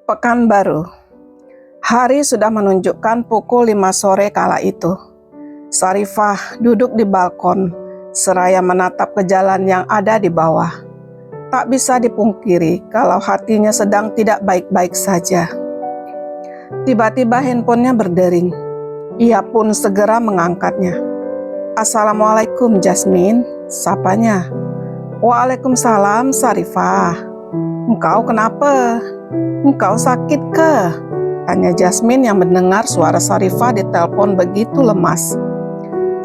Pekanbaru. Hari sudah menunjukkan pukul 5 sore kala itu. Sarifah duduk di balkon, seraya menatap ke jalan yang ada di bawah. Tak bisa dipungkiri kalau hatinya sedang tidak baik-baik saja. Tiba-tiba handphonenya berdering. Ia pun segera mengangkatnya. "Assalamualaikum, Jasmine," sapanya. "Waalaikumsalam, Sarifah. Engkau kenapa? Engkau sakit ke?" tanya Jasmine yang mendengar suara Sarifah di telepon begitu lemas.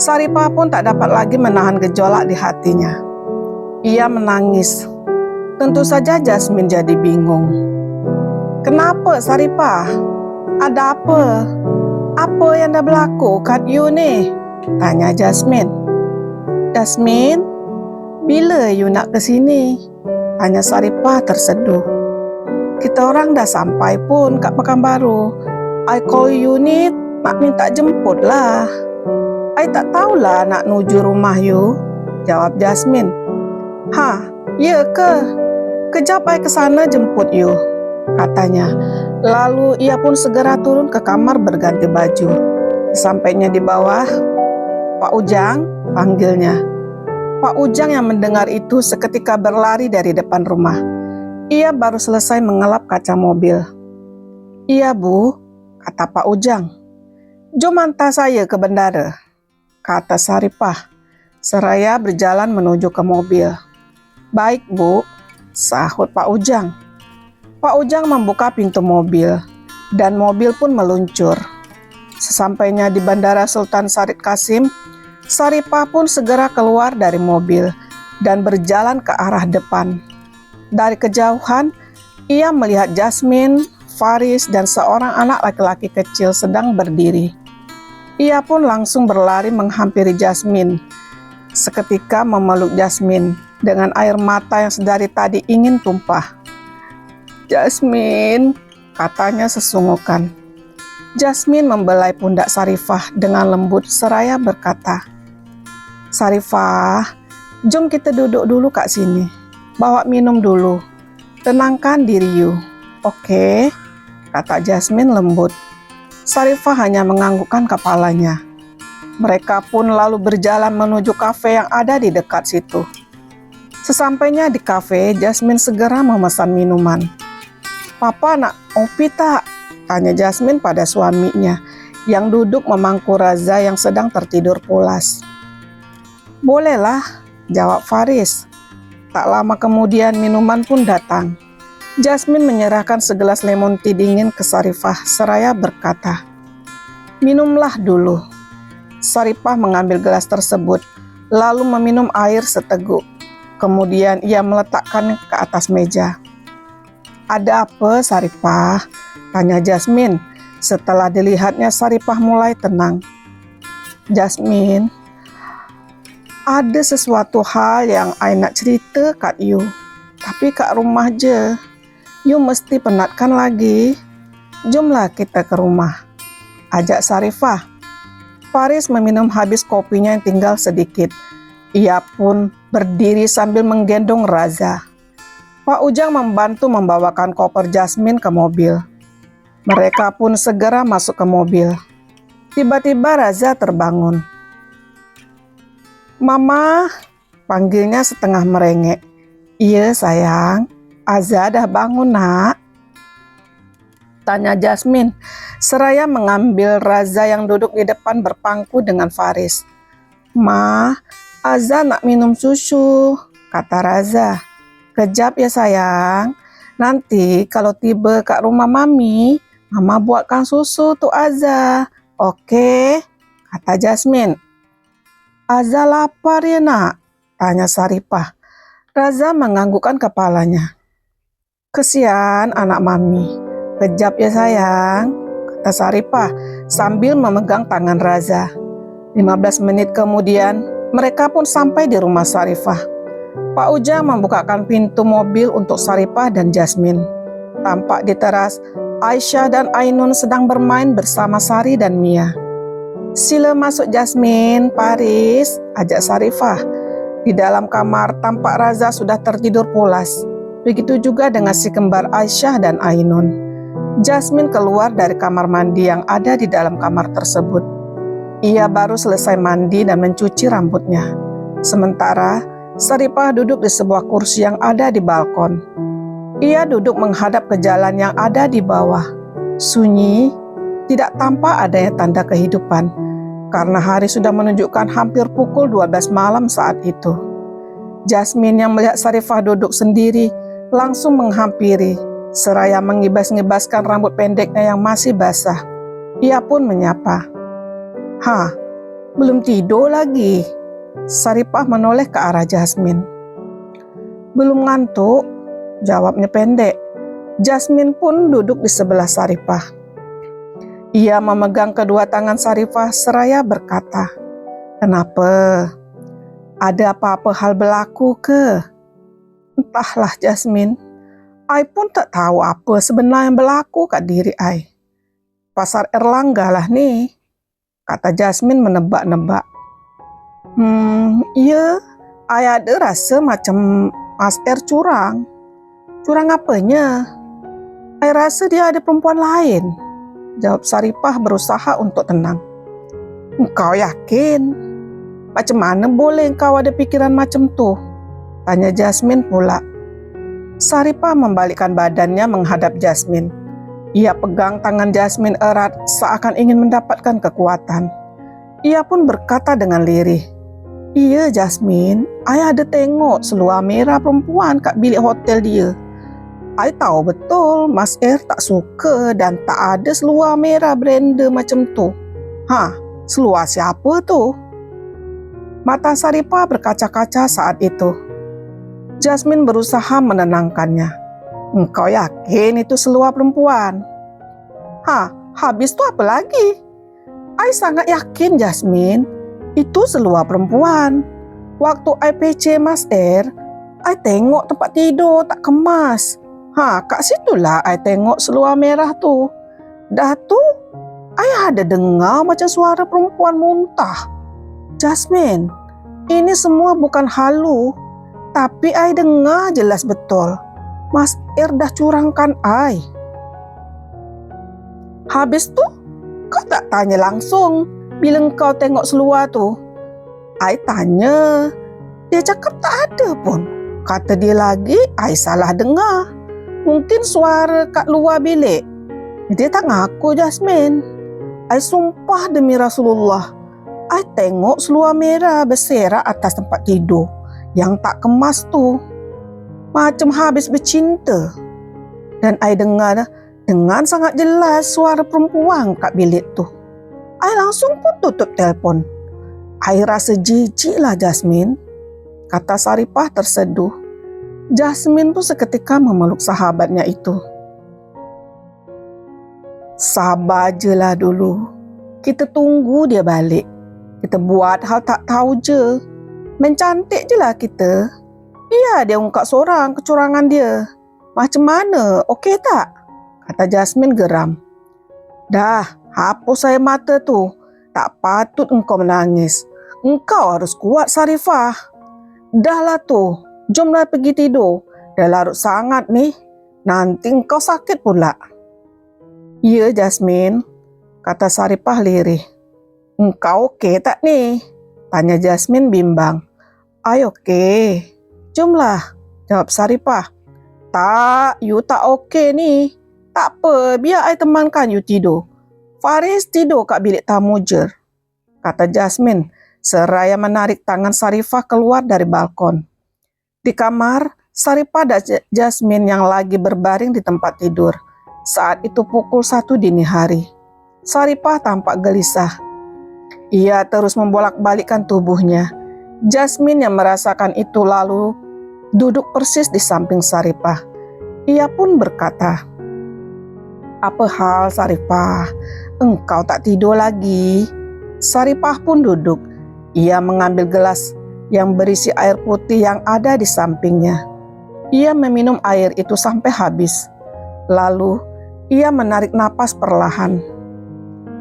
Sarifah pun tak dapat lagi menahan gejolak di hatinya. Ia menangis. Tentu saja Jasmine jadi bingung. "Kenapa, Sarifah? Ada apa? Apa yang dah berlaku kat you ni?" tanya Jasmine. "Jasmine, bila you nak ke sini?" tanya Sarifah terseduh. "Kita orang dah sampai pun kat Pekanbaru. I call you ni nak minta jemput lah." "I tak tahulah nak nuju rumah you," jawab Jasmine. "Ha, ya ke? Kejap I kesana jemput you," katanya. Lalu ia pun segera turun ke kamar berganti baju. Sampainya di bawah, "Pak Ujang," panggilnya. Pak Ujang yang mendengar itu seketika berlari dari depan rumah. Ia baru selesai mengelap kaca mobil. "Iya, Bu," kata Pak Ujang. "Jom hantar saya ke bandara," kata Sarifah, seraya berjalan menuju ke mobil. "Baik, Bu," sahut Pak Ujang. Pak Ujang membuka pintu mobil, dan mobil pun meluncur. Sesampainya di Bandara Sultan Syarif Qasim, Sarifah pun segera keluar dari mobil dan berjalan ke arah depan. Dari kejauhan, ia melihat Jasmine, Faris, dan seorang anak laki-laki kecil sedang berdiri. Ia pun langsung berlari menghampiri Jasmine. Seketika memeluk Jasmine dengan air mata yang sedari tadi ingin tumpah. "Jasmine," katanya sesungguhkan. Jasmine membelai pundak Sarifah dengan lembut seraya berkata, "Sarifah, jom kita duduk dulu kat sini. Bawa minum dulu. Tenangkan diri you. Oke?" kata Jasmine lembut. Sarifah hanya menganggukkan kepalanya. Mereka pun lalu berjalan menuju kafe yang ada di dekat situ. Sesampainya di kafe, Jasmine segera memesan minuman. "Papa nak kopi tak?" tanya Jasmine pada suaminya yang duduk memangku Raza yang sedang tertidur pulas. "Bolehlah," jawab Faris. Tak lama kemudian minuman pun datang. Jasmine menyerahkan segelas lemon tea dingin ke Sarifah seraya berkata, "Minumlah dulu." Sarifah mengambil gelas tersebut, lalu meminum air seteguk. Kemudian ia meletakkan ke atas meja. "Ada apa, Sarifah?" tanya Jasmine. Setelah dilihatnya, Sarifah mulai tenang. "Jasmine, ada sesuatu hal yang I nak cerita kat you. Tapi kat rumah je. You mesti penatkan lagi. Jomlah kita ke rumah," ajak Sarifah. Faris meminum habis kopinya yang tinggal sedikit. Ia pun berdiri sambil menggendong Raza. Pak Ujang membantu membawakan koper Jasmine ke mobil. Mereka pun segera masuk ke mobil. Tiba-tiba Raza terbangun. "Mama," panggilnya setengah merengek. "Iya sayang, Azza dah bangun nak?" tanya Jasmine, seraya mengambil Raza yang duduk di depan berpangku dengan Faris. "Ma, Azza nak minum susu," kata Raza. "Kejap ya sayang, nanti kalau tiba kat rumah Mami, Mama buatkan susu untuk Azza. Oke?" kata Jasmine. "Azza lapar ya nak?" tanya Sarifah. Raza menganggukkan kepalanya. "Kesian anak Mami. Kejap ya sayang," kata Sarifah sambil memegang tangan Raza. 15 menit kemudian, mereka pun sampai di rumah Sarifah. Pak Ujang membukakan pintu mobil untuk Sarifah dan Jasmine. Tampak di teras, Aisyah dan Ainun sedang bermain bersama Sari dan Mia. "Sila masuk Jasmine, Faris," ajak Sarifah. Di dalam kamar, tampak Raza sudah tertidur pulas. Begitu juga dengan si kembar Aisyah dan Ainun. Jasmine keluar dari kamar mandi yang ada di dalam kamar tersebut. Ia baru selesai mandi dan mencuci rambutnya. Sementara Saripah duduk di sebuah kursi yang ada di balkon. Ia duduk menghadap ke jalan yang ada di bawah. Sunyi, tidak tampak adanya tanda kehidupan, karena hari sudah menunjukkan hampir pukul 12 malam saat itu. Jasmine yang melihat Saripah duduk sendiri langsung menghampiri, seraya mengibas-ngibaskan rambut pendeknya yang masih basah. Ia pun menyapa. "Hah, belum tidur lagi?" Saripah menoleh ke arah Jasmine. "Belum ngantuk," jawabnya pendek. Jasmine pun duduk di sebelah Saripah. Ia memegang kedua tangan Saripah seraya berkata, "Kenapa? Ada apa-apa hal berlaku ke?" "Entahlah Jasmine, I pun tak tahu apa sebenarnya yang berlaku kat diri I. Pasar Erlangga lah ni," kata Jasmine menebak-nebak. "Ya, I ada rasa macam Mas R curang." "Curang apanya?" "I rasa dia ada perempuan lain," jawab Saripah berusaha untuk tenang. "Engkau yakin? Macam mana boleh engkau ada pikiran macam tu?" tanya Jasmine pula. Saripah membalikkan badannya menghadap Jasmine. Ia pegang tangan Jasmine erat seakan ingin mendapatkan kekuatan. Ia pun berkata dengan lirih, "Iya Jasmine, I ada tengok seluar merah perempuan kat bilik hotel dia. I tahu betul Mas R tak suka dan tak ada seluar merah branded macam tu. Seluar siapa tu?" Mata Saripah berkaca-kaca saat itu. Jasmine berusaha menenangkannya. "Engkau yakin itu seluar perempuan?" Habis tu apa lagi? I sangat yakin Jasmine, itu seluar perempuan. Waktu I PC Mas R, I tengok tempat tidur tak kemas. Kat situlah I tengok seluar merah tu. Dah tu, I ada dengar macam suara perempuan muntah. Jasmine, ini semua bukan halu, tapi I dengar jelas betul. Mas R dah curangkan I." "Habis tu, kau tak tanya langsung bila kau tengok seluar tu?" I tanya, dia cakap tak ada pun. Kata dia lagi, I salah dengar. Mungkin suara kat luar bilik. Dia tak ngaku Jasmine. I sumpah demi Rasulullah, I tengok seluar merah berserak atas tempat tidur yang tak kemas tu. Macam habis bercinta. Dan I dengar dengan sangat jelas suara perempuan kat bilik tu. I langsung pun tutup telefon. I rasa jijik lah Jasmine, kata Saripah terseduh. Jasmine pun seketika memeluk sahabatnya itu. "Sabar je lah dulu. Kita tunggu dia balik. Kita buat hal tak tahu je. Mencantik je lah kita. Biar dia ungkap seorang kecurangan dia. Macam mana? Okey tak?" kata Jasmine geram. "Dah, hapus air mata tu. Tak patut engkau menangis. Engkau harus kuat Saripah. Dah lah tu, jomlah pergi tidur. Dah larut sangat ni. Nanti engkau sakit pula." "Ya Jasmine," kata Saripah lirih. "Engkau okey tak ni?" tanya Jasmine bimbang. "I okey. Jomlah," jawab Saripah. "Tak, you tak okey ni. Tak apa, biar I temankan you tidur. Faris tidur kat bilik tamu je," kata Jasmine seraya menarik tangan Saripah keluar dari balkon. Di kamar, Saripah dan Jasmine yang lagi berbaring di tempat tidur. Saat itu pukul 1 dini hari. Saripah tampak gelisah. Ia terus membolak-balikkan tubuhnya. Jasmine yang merasakan itu lalu duduk persis di samping Saripah. Ia pun berkata, "Apa hal Saripah? Engkau tak tidur lagi?" Saripah pun duduk. Ia mengambil gelas yang berisi air putih yang ada di sampingnya. Ia meminum air itu sampai habis. Lalu ia menarik napas perlahan.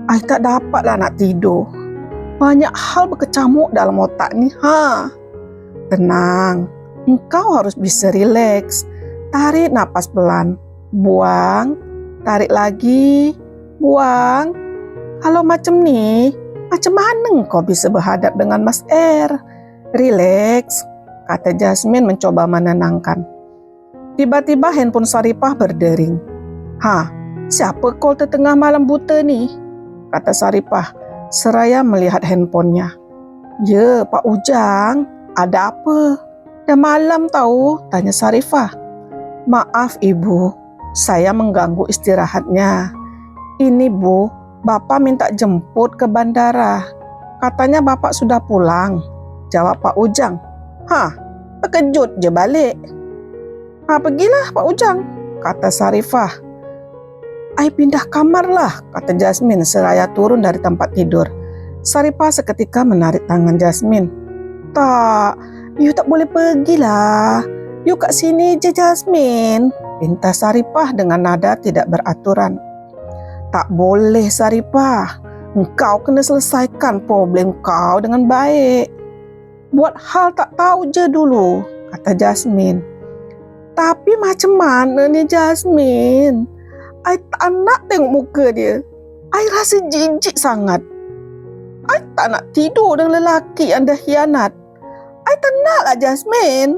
"I tak dapatlah nak tidur. Banyak hal berkecamuk dalam otak ni. Tenang, engkau harus bisa rileks. Tarik napas pelan, buang, Tarik lagi, buang. Kalau macam nih, macam mana kau bisa berhadap dengan Mas R? Relax, kata Jasmine mencoba menenangkan. Tiba-tiba handphone Saripah berdering. "Hah, siapa call tengah malam buta nih?" kata Saripah seraya melihat handphonenya. "Ya, Pak Ujang, ada apa? Dah malam tahu?" tanya Sarifah. "Maaf Ibu, saya mengganggu istirahatnya. Ini Bu, Bapak minta jemput ke bandara. Katanya Bapak sudah pulang," jawab Pak Ujang. "Hah, terkejut je balik." Pergilah Pak Ujang," kata Sarifah. "Ai pindah kamar lah," kata Jasmine seraya turun dari tempat tidur. Sarifah seketika menarik tangan Jasmine. "Tak, you tak boleh pergilah. You kat sini je Jasmine," pinta Sarifah dengan nada tidak beraturan. "Tak boleh Sarifah, engkau kena selesaikan problem kau dengan baik. Buat hal tak tahu je dulu," kata Jasmine. "Tapi macam mana ni Jasmine? I tak nak tengok muka dia. I rasa jijik sangat. I tak nak tidur dengan lelaki yang dah hianat. I tak nak lah Jasmine."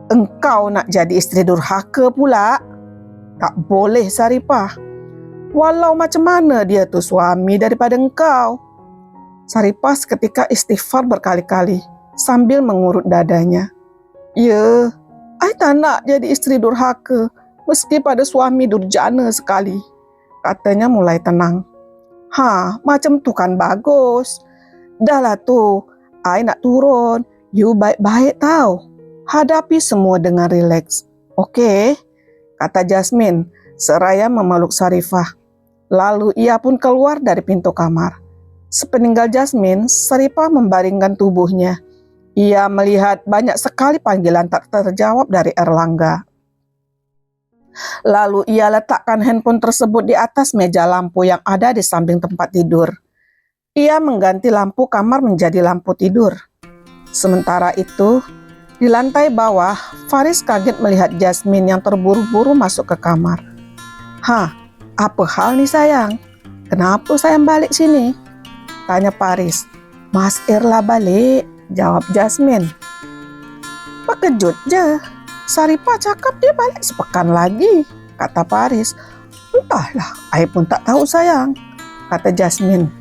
"Engkau nak jadi isteri durhaka pula? Tak boleh Saripah. Walau macam mana dia tu suami daripada engkau." Saripah seketika istighfar berkali-kali sambil mengurut dadanya. "Ya, I tak nak jadi isteri durhaka meski pada suami durjana sekali," katanya mulai tenang. Macam tu kan bagus. Dah lah tu, I nak turun. You baik-baik tau. Hadapi semua dengan rileks. Okey, kata Jasmine seraya memeluk Sarifah. Lalu ia pun keluar dari pintu kamar. Sepeninggal Jasmine, Sarifah membaringkan tubuhnya. Ia melihat banyak sekali panggilan tak terjawab dari Erlangga. Lalu ia letakkan handphone tersebut di atas meja lampu yang ada di samping tempat tidur. Ia mengganti lampu kamar menjadi lampu tidur. Sementara itu, di lantai bawah, Faris kaget melihat Jasmine yang terburu-buru masuk ke kamar. Apa hal nih sayang? Kenapa sayang balik sini?" tanya Faris. "Mas Erla balik," jawab Jasmine. "Terkejut je. Saripah cakap dia balik sepekan lagi," kata Faris. "Entahlah, I pun tak tahu sayang," kata Jasmine.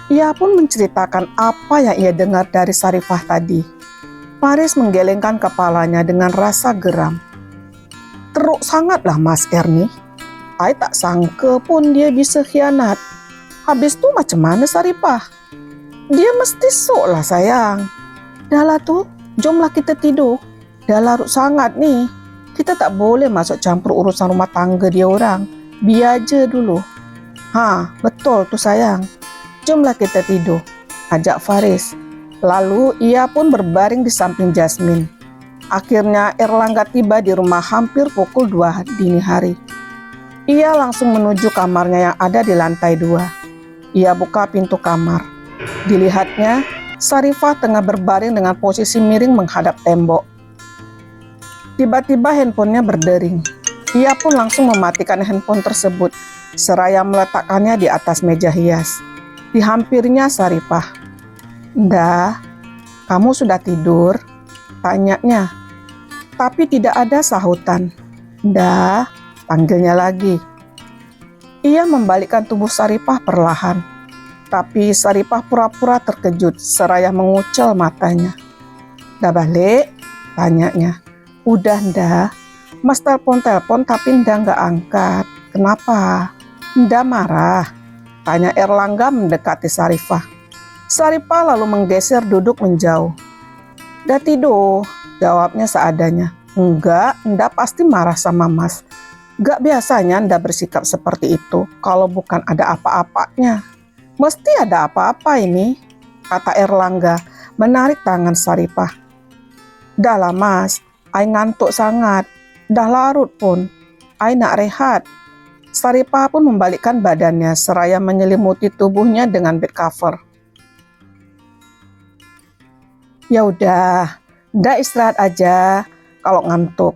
Ia pun menceritakan apa yang ia dengar dari Sarifah tadi. Faris menggelengkan kepalanya dengan rasa geram. "Teruk sangatlah Mas Erni. I tak sangka pun dia bisa khianat. Habis tu macam mana Sarifah? Dia mesti sok lah sayang. Dah lah tu, jomlah kita tidur. Dah larut sangat ni. Kita tak boleh masuk campur urusan rumah tangga dia orang. Biar je dulu." Betul tu sayang. Jomlah kita tidur," ajak Faris. Lalu ia pun berbaring di samping Jasmine. Akhirnya Erlangga tiba di rumah hampir pukul 2 dini hari. Ia langsung menuju kamarnya yang ada di lantai 2. Ia buka pintu kamar. Dilihatnya, Sarifah tengah berbaring dengan posisi miring menghadap tembok. Tiba-tiba handphonenya berdering. Ia pun langsung mematikan handphone tersebut, seraya meletakkannya di atas meja hias. Dihampirinya Sarifah. "Dah, kamu sudah tidur?" tanyanya. Tapi tidak ada sahutan. "Dah," panggilnya lagi. Ia membalikkan tubuh Sarifah perlahan. Tapi Sarifah pura-pura terkejut seraya mengucel matanya. "Dah balik?" tanyanya. "Udah ndah. Mas telepon tapi ndah nggak angkat. Kenapa? Ndah marah?" tanya Erlangga mendekati Sarifah. Sarifah lalu menggeser duduk menjauh. "Dah tidur," jawabnya seadanya. "Enggak, ndah pasti marah sama Mas. Gak biasanya ndah bersikap seperti itu kalau bukan ada apa-apanya. Mesti ada apa-apa ini," kata Erlangga menarik tangan Sarifah. "Dah lah Mas, I ngantuk sangat. Dah larut pun. I nak rehat." Sarifah pun membalikkan badannya seraya menyelimuti tubuhnya dengan bed cover. "Ya udah, ndak istirahat aja kalau ngantuk.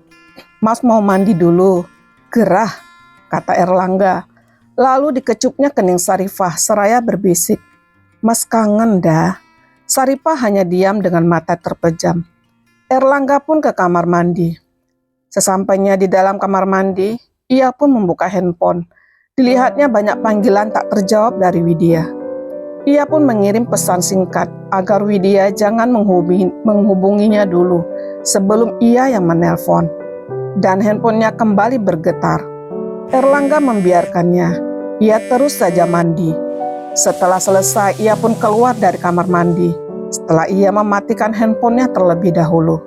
Mas mau mandi dulu. Gerah," kata Erlangga. Lalu dikecupnya kening Sarifah seraya berbisik, "Mas kangen dah." Sarifah hanya diam dengan mata terpejam. Erlangga pun ke kamar mandi. Sesampainya di dalam kamar mandi, ia pun membuka handphone. Dilihatnya banyak panggilan tak terjawab dari Widya. Ia pun mengirim pesan singkat agar Widya jangan menghubunginya dulu sebelum ia yang menelpon. Dan handphonenya kembali bergetar. Erlangga membiarkannya. Ia terus saja mandi. Setelah selesai, ia pun keluar dari kamar mandi. Setelah ia mematikan handphonenya terlebih dahulu.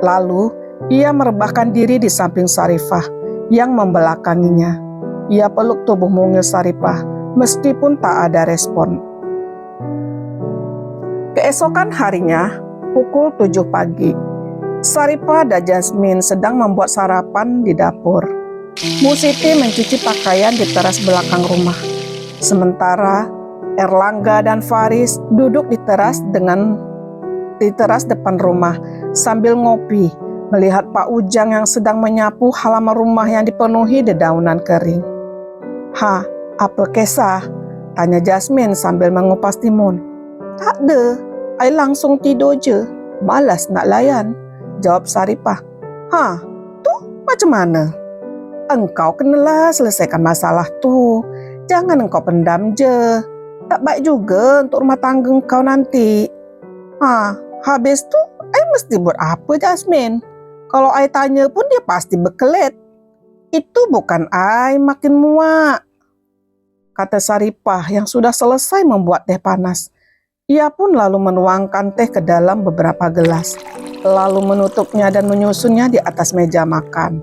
Lalu, ia merebahkan diri di samping Sarifah yang membelakanginya. Ia peluk tubuh mungil Sarifah meskipun tak ada respon. Keesokan harinya, pukul 7 pagi, Sarifah dan Jasmine sedang membuat sarapan di dapur. Bu Siti mencuci pakaian di teras belakang rumah. Sementara Erlangga dan Faris duduk di teras depan rumah sambil ngopi, melihat Pak Ujang yang sedang menyapu halaman rumah yang dipenuhi dedaunan kering. "Ha, apa kisah?" tanya Jasmine sambil mengupas timun. "Tak ada, I langsung tidur je. Malas nak layan," jawab Sarifah. "Ha, tu macam mana? Engkau kenalah selesaikan masalah tu. Jangan engkau pendam je. Tak baik juga untuk rumah tangga engkau nanti." "Ha, habis tu, I mesti buat apa, Jasmine? Kalau I tanya pun dia pasti berkelit. Itu bukan I makin muak," kata Sarifah yang sudah selesai membuat teh panas. Ia pun lalu menuangkan teh ke dalam beberapa gelas, lalu menutupnya dan menyusunnya di atas meja makan.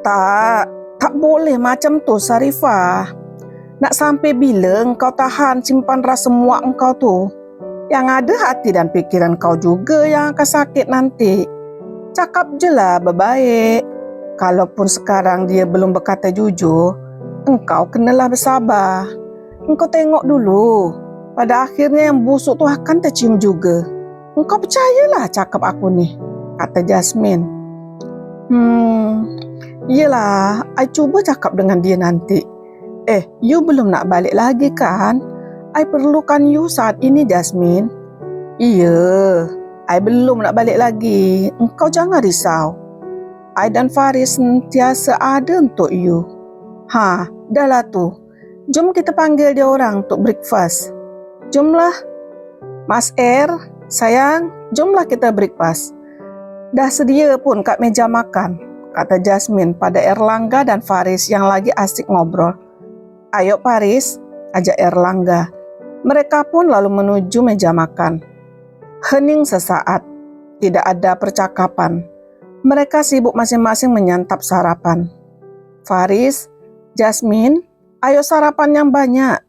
Tak boleh macam tu, Sarifah. Nak sampai bila engkau tahan simpan rasa muak engkau tu? Yang ada hati dan pikiran kau juga yang akan sakit nanti. Cakap je lah berbaik. Kalaupun sekarang dia belum berkata jujur, engkau kenalah bersabar. Engkau tengok dulu, pada akhirnya yang busuk tu akan tercium juga. Engkau percayalah cakap aku ni, kata Jasmine. Yelah, I cuba cakap dengan dia nanti. You belum nak balik lagi kan? I perlukan you saat ini, Jasmine. Iya, I belum nak balik lagi. Engkau jangan risau. I dan Faris sentiasa ada untuk you. Ha, dah lah tu. Jom kita panggil dia orang untuk breakfast. Jomlah. Mas sayang, jomlah kita breakfast. Dah sedia pun kat meja makan, kata Jasmine pada Erlangga dan Faris yang lagi asik ngobrol. Ayo Faris, ajak Erlangga. Mereka pun lalu menuju meja makan. Hening sesaat, tidak ada percakapan. Mereka sibuk masing-masing menyantap sarapan. Faris, Jasmine, ayo sarapan yang banyak.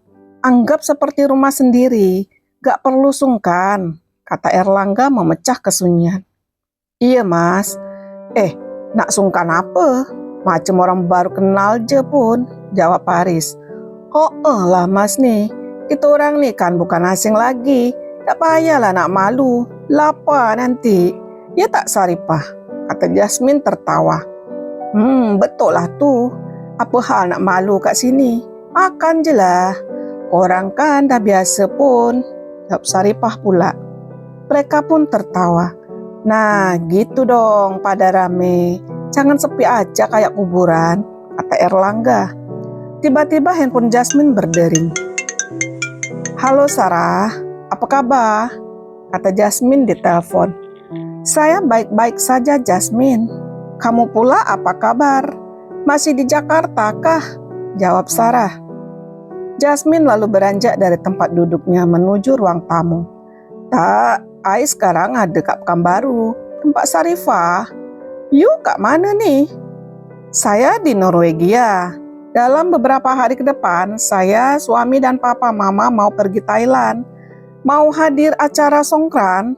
Anggap seperti rumah sendiri, gak perlu sungkan, kata Erlangga memecah kesunyian. Iya mas, nak sungkan apa? Macam orang baru kenal je pun, jawab Faris. Lah mas nih, kita orang ni kan bukan asing lagi. Tak payahlah nak malu, lapar nanti. Ya tak Sarifah, kata Jasmine tertawa. Betul lah tu. Apa hal nak malu kat sini? Makan je lah. Orang kan dah biasa pun, jawab Sarifah pula. Mereka pun tertawa. Nah gitu dong pada rame. Jangan sepi aja kayak kuburan, kata Erlangga. Tiba-tiba handphone Jasmine berdering. Halo Sarah, apa kabar? Kata Jasmine di telepon. Saya baik-baik saja Jasmine. Kamu pula apa kabar? Masih di Jakarta kah? Jawab Sarah. Jasmine lalu beranjak dari tempat duduknya menuju ruang tamu. Tak, I sekarang ada kat Pekanbaru, tempat Sarifah. You kat mana nih? Saya di Norwegia. Dalam beberapa hari ke depan, saya, suami dan papa mama mau pergi Thailand. Mau hadir acara Songkran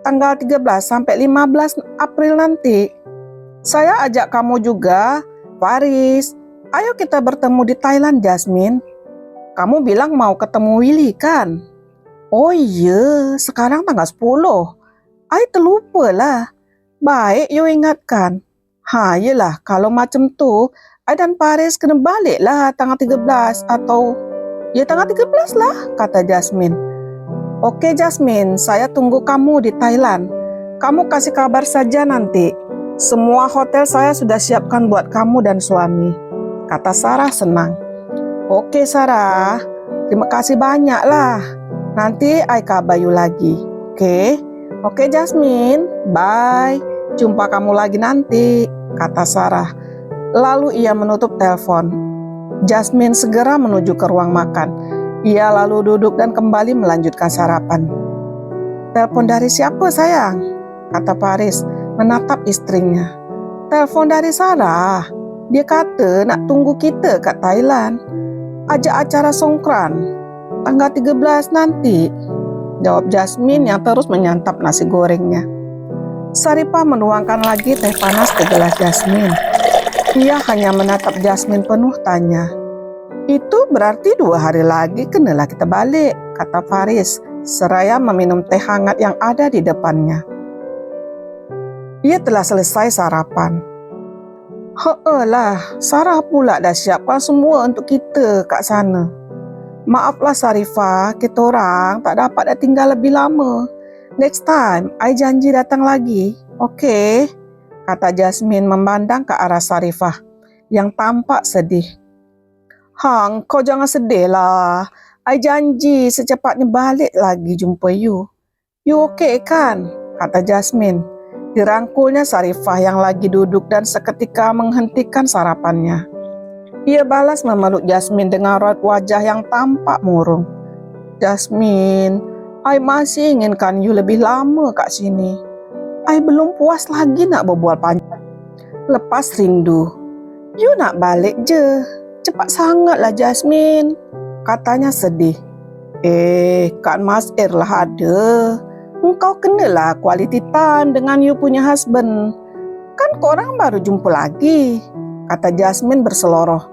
tanggal 13 sampai 15 April nanti. Saya ajak kamu juga, Faris. Ayo kita bertemu di Thailand, Jasmine. Kamu bilang mau ketemu Willy kan? Oh iya, sekarang tanggal 10. I terlupa lah. Baik you ingatkan. Yelah, kalau macam tu, I dan Paris kena balik lah tanggal 13 atau ya tanggal 13 lah, kata Jasmine. Oke Jasmine, saya tunggu kamu di Thailand. Kamu kasih kabar saja nanti. Semua hotel saya sudah siapkan buat kamu dan suami, kata Sarah senang. Oke Sarah, terima kasih banyak lah. Nanti I kabar you lagi. Oke Jasmine, bye. Jumpa kamu lagi nanti, kata Sarah. Lalu ia menutup telepon. Jasmine segera menuju ke ruang makan. Ia lalu duduk dan kembali melanjutkan sarapan. Telepon dari siapa sayang? Kata Paris menatap istrinya. Telepon dari Sarah. Dia kata nak tunggu kita kat Thailand. Ajak acara songkran tanggal 13 nanti, jawab Jasmine yang terus menyantap nasi gorengnya. Sarifah menuangkan lagi teh panas ke gelas Jasmine. Ia hanya menatap Jasmine penuh tanya. Itu berarti 2 hari lagi kenalah kita balik, kata Faris, seraya meminum teh hangat yang ada di depannya. Ia telah selesai sarapan. Lah, Sarah pula dah siapkan semua untuk kita kat sana. Maaflah Sarifah, kita orang tak dapat dah tinggal lebih lama. Next time, I janji datang lagi, okey? Kata Jasmine memandang ke arah Sarifah yang tampak sedih. Hang, kau jangan sedih lah. I janji secepatnya balik lagi jumpa you. You okey kan? Kata Jasmine. Dirangkulnya Sarifah yang lagi duduk dan seketika menghentikan sarapannya. Ia balas memeluk Jasmine dengan raut wajah yang tampak murung. Jasmine, I masih inginkan you lebih lama kat sini. I belum puas lagi nak berbual panjang. Lepas rindu. You nak balik je. Cepat sangatlah Jasmine, katanya sedih. Kan Mas Ir lah ada. Engkau kenalah quality time dengan you punya husband. Kan korang baru jumpa lagi, kata Jasmine berseloroh.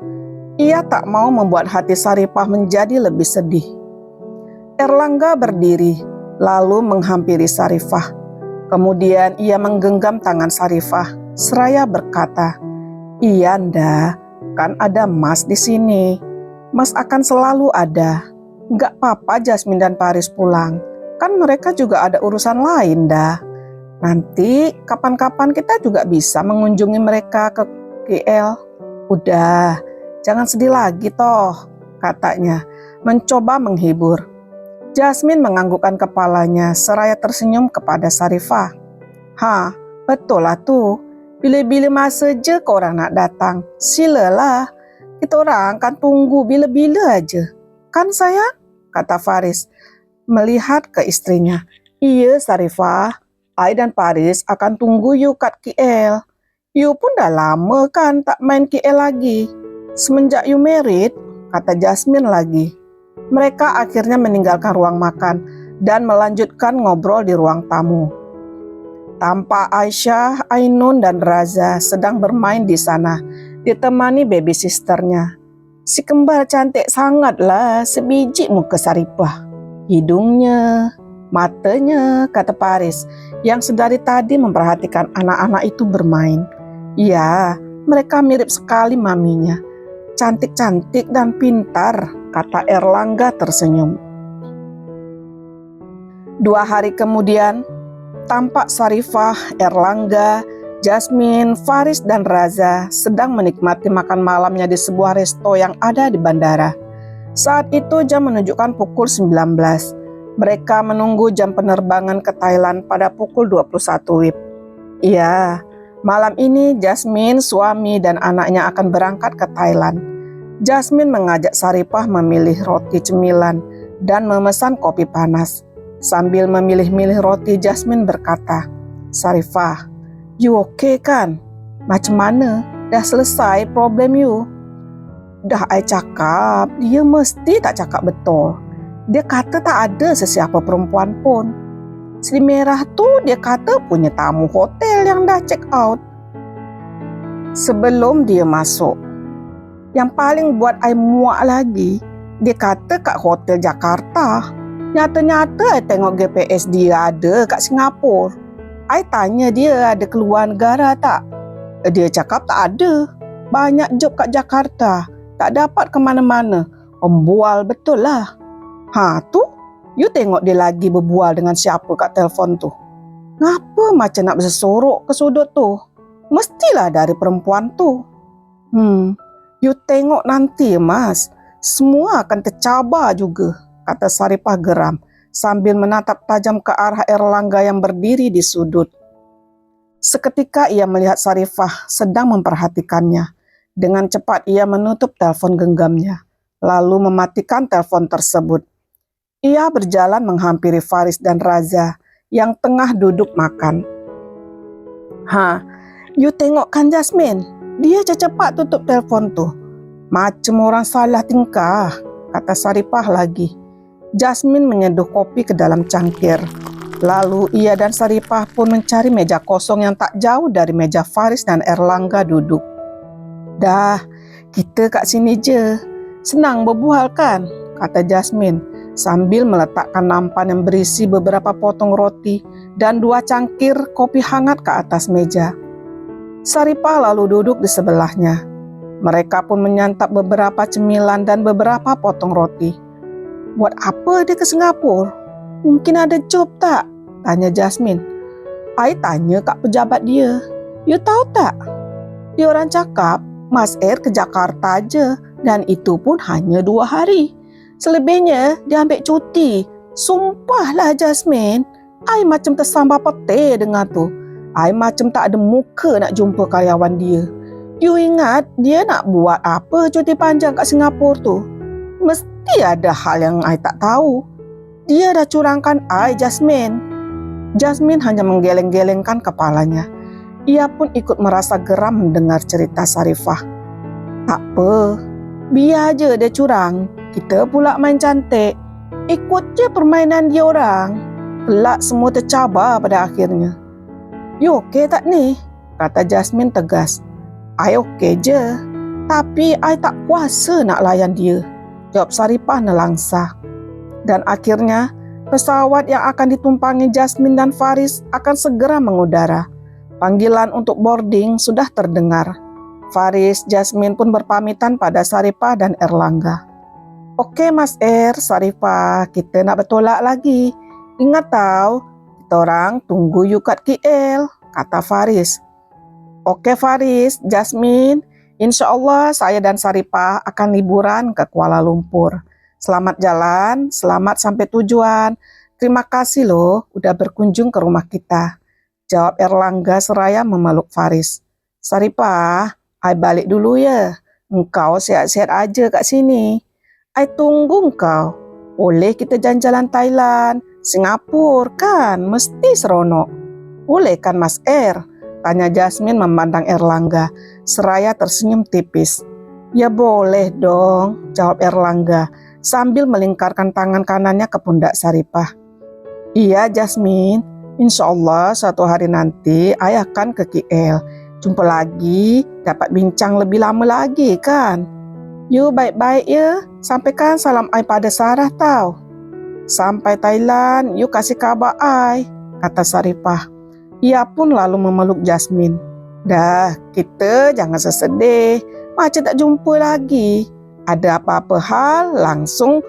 Ia tak mau membuat hati Sarifah menjadi lebih sedih. Erlangga berdiri, lalu menghampiri Sarifah. Kemudian ia menggenggam tangan Sarifah, seraya berkata, Iya nda, kan ada Mas di sini. Mas akan selalu ada. Gak apa-apa Jasmine dan Paris pulang. Kan mereka juga ada urusan lain dah. Nanti kapan-kapan kita juga bisa mengunjungi mereka ke KL. Udah, jangan sedih lagi toh, katanya, mencoba menghibur. Jasmine menganggukkan kepalanya seraya tersenyum kepada Sarifah. Betul lah tu. Bila-bila masa je korang nak datang, silalah. Kita orang akan tunggu bila-bila aja. Kan sayang? Kata Faris, melihat ke istrinya. Iya Sarifah, I dan Paris akan tunggu you kat KL. You pun dah lama kan tak main KL lagi. Semenjak you married, kata Jasmine lagi. Mereka akhirnya meninggalkan ruang makan dan melanjutkan ngobrol di ruang tamu. Tampak Aisyah, Ainun, dan Raza sedang bermain di sana, ditemani baby sisternya. Si kembar cantik sangatlah, sebiji muka Sarifah. Hidungnya, matanya, kata Paris, yang sedari tadi memperhatikan anak-anak itu bermain. Ya, mereka mirip sekali maminya. Cantik-cantik dan pintar, kata Erlangga tersenyum. 2 hari kemudian, tampak Sarifah, Erlangga, Jasmine, Faris, dan Raza sedang menikmati makan malamnya di sebuah resto yang ada di bandara. Saat itu jam menunjukkan pukul 19. Mereka menunggu jam penerbangan ke Thailand pada pukul 21 WIB. Iya, malam ini Jasmine, suami, dan anaknya akan berangkat ke Thailand. Jasmine mengajak Sarifah memilih roti cemilan dan memesan kopi panas. Sambil memilih-milih roti, Jasmine berkata, Sarifah, you okay kan? Macam mana? Dah selesai problem you? Dah I cakap, dia mesti tak cakap betul. Dia kata tak ada sesiapa perempuan pun. Si merah tu dia kata punya tamu hotel yang dah check out. Sebelum dia masuk, yang paling buat I muak lagi, dia kata kat hotel Jakarta. Nyata-nyata I tengok GPS dia ada kat Singapura. I tanya dia ada keluar negara tak? Dia cakap tak ada. Banyak job kat Jakarta. Tak dapat ke mana-mana. Pembual betul lah. Tu, you tengok dia lagi berbual dengan siapa kat telefon tu. Ngapa macam nak bersesorok ke sudut tu? Mestilah dari perempuan tu. You tengok nanti, Mas. Semua akan tercabar juga, kata Saripah geram sambil menatap tajam ke arah Erlangga yang berdiri di sudut. Seketika ia melihat Saripah sedang memperhatikannya. Dengan cepat ia menutup telepon genggamnya, lalu mematikan telepon tersebut. Ia berjalan menghampiri Faris dan Raza yang tengah duduk makan. You tengok kan Jasmine? Dia cepat tutup telepon tu. Macam orang salah tingkah, kata Saripah lagi. Jasmine menyeduh kopi ke dalam cangkir. Lalu ia dan Saripah pun mencari meja kosong yang tak jauh dari meja Faris dan Erlangga duduk. Dah, kita kat sini je. Senang berbual kan, kata Jasmine sambil meletakkan nampan yang berisi beberapa potong roti dan 2 cangkir kopi hangat ke atas meja. Saripah lalu duduk di sebelahnya. Mereka pun menyantap beberapa cemilan dan beberapa potong roti. Buat apa dia ke Singapura? Mungkin ada job tak? Tanya Jasmine. I tanya kat pejabat dia. You tahu tak? Dia orang cakap Mas Er ke Jakarta aja dan itu pun hanya 2 hari. Selebihnya dia ambil cuti. Sumpahlah Jasmine. I macam tersambar pete dengar tu. I macam tak ada muka nak jumpa karyawan dia. You ingat dia nak buat apa cuti panjang kat Singapura tu? Mesti ada hal yang I tak tahu. Dia dah curangkan I, Jasmine. Jasmine hanya menggeleng-gelengkan kepalanya. Ia pun ikut merasa geram mendengar cerita Saripah. Tak apa, biar je dia curang. Kita pula main cantik. Ikut je permainan dia orang. Kelak semua tercabar pada akhirnya. You okey tak ni? Kata Jasmine tegas. I okey je. Tapi I tak kuasa nak layan dia. Jawab Saripah nelangsa. Dan akhirnya, pesawat yang akan ditumpangi Jasmine dan Faris akan segera mengudara. Panggilan untuk boarding sudah terdengar. Faris, Jasmine pun berpamitan pada Saripah dan Erlangga. Okey Mas Er, Saripah, kita nak bertolak lagi. Ingat tahu, kita orang tunggu you kat KL, kata Faris. Okey Faris, Jasmine, insya-Allah saya dan Saripah akan liburan ke Kuala Lumpur. Selamat jalan, selamat sampai tujuan. Terima kasih loh udah berkunjung ke rumah kita, jawab Erlangga seraya memeluk Faris. Saripah, I balik dulu ya. Engkau sihat-sihat aja kat sini. I tunggu engkau. Boleh kita jalan-jalan Thailand, Singapura kan, mesti seronok. Boleh kan Mas Er? Tanya Jasmine memandang Erlangga, seraya tersenyum tipis. Ya boleh dong, jawab Erlangga, sambil melingkarkan tangan kanannya ke pundak Saripah. Iya Jasmine, insya Allah suatu hari nanti I akan ke KL. Jumpa lagi, dapat bincang lebih lama lagi kan? You baik-baik ya, sampaikan salam I pada Sarah tau. Sampai Thailand, you kasih kabar I, kata Saripah. Ia pun lalu memeluk Jasmine. Dah, kita jangan sesedih, macam tak jumpa lagi. Ada apa-apa hal, langsung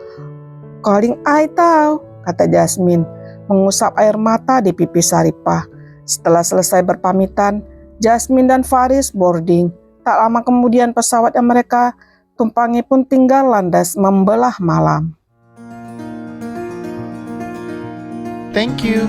calling I tau, kata Jasmine, mengusap air mata di pipi Saripah. Setelah selesai berpamitan, Jasmine dan Faris boarding. Tak lama kemudian pesawat yang mereka tumpangi pun tinggal landas membelah malam. Thank you.